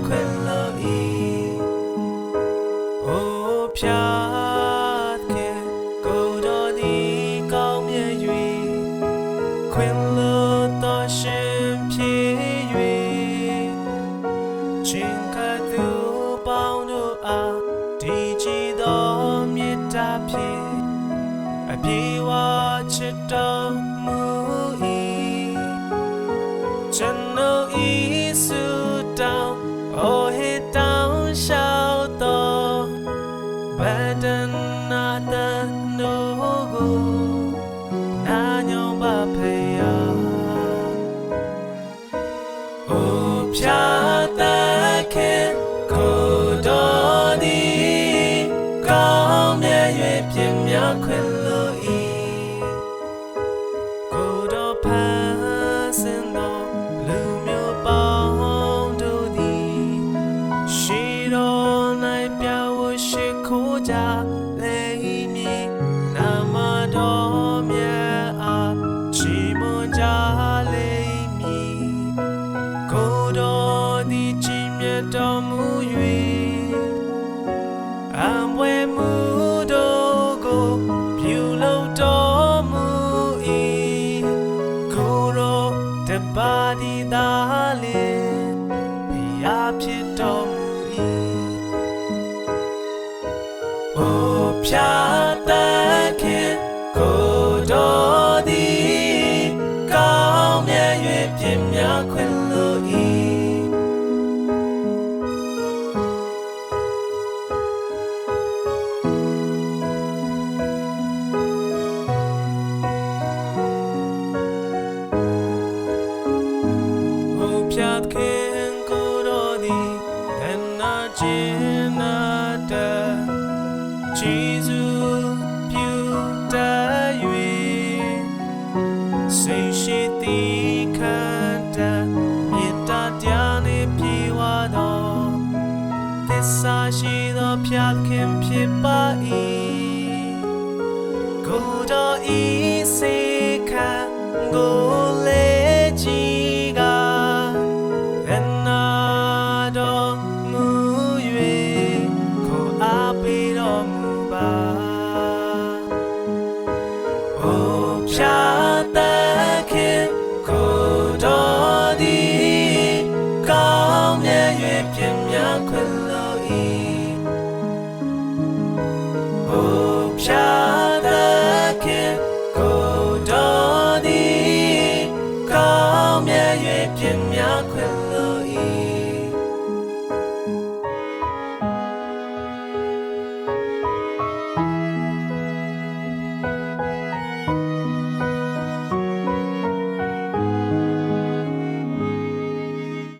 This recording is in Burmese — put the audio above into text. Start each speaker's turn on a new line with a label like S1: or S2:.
S1: ခွင်လို့ဤအိုဖြာခင်ကိုတော်သည်ကောင်းမြတ်၍ခွင်လို့တော်ရှင်ဖြစ်၍ချင်းကသူပေါင်းတို့အားဒီကြည်သောမေတ္တာဖြင့်အပြေဝချစ်တော်မူ၏ကျွန်ုပ်ဤဆုတောင်းအိုဟေတောင်းလျှောက်တော်ဗဒနာတနိုးကိုနာညောပါဖေယအိုဖြာတခင်ကိုတော်သည်ကောင်းမြတ်၍ပြင်းများခွင်လို့ဤကိုတော်ဖန်ဆင်းတော်လူမျိုးပေါင်းတို့သည်ရှိတော်၌ပြဝရှိခိုးကြလေမည်နာမတော်မြတ်အားချီးမွမ်းကြလေမည်ကိုတော်သည်ကြည်မြတ်တော်မူ၍အံဝဲမှုတို့ကိုပြုလုပ်တော်မူ၏ကိုရောတပါးဒီသာလင်ဘုရားဖြစ်တော်မူ၏အိုဖြာတခင်ကိုတော်သည်ကောင်းမြတ်၍ပြင်းများခွင်လို့၏ဖြတ်ခင်ကိုတော်သည်တနာကျင်နာတဂျေဇုပြုတတ်၍စိတ်ရှိသည်ခံတမေတ္တာတရားနှင့်ပြေဝသောသစ္စာရှိသောဖြတ်ခင်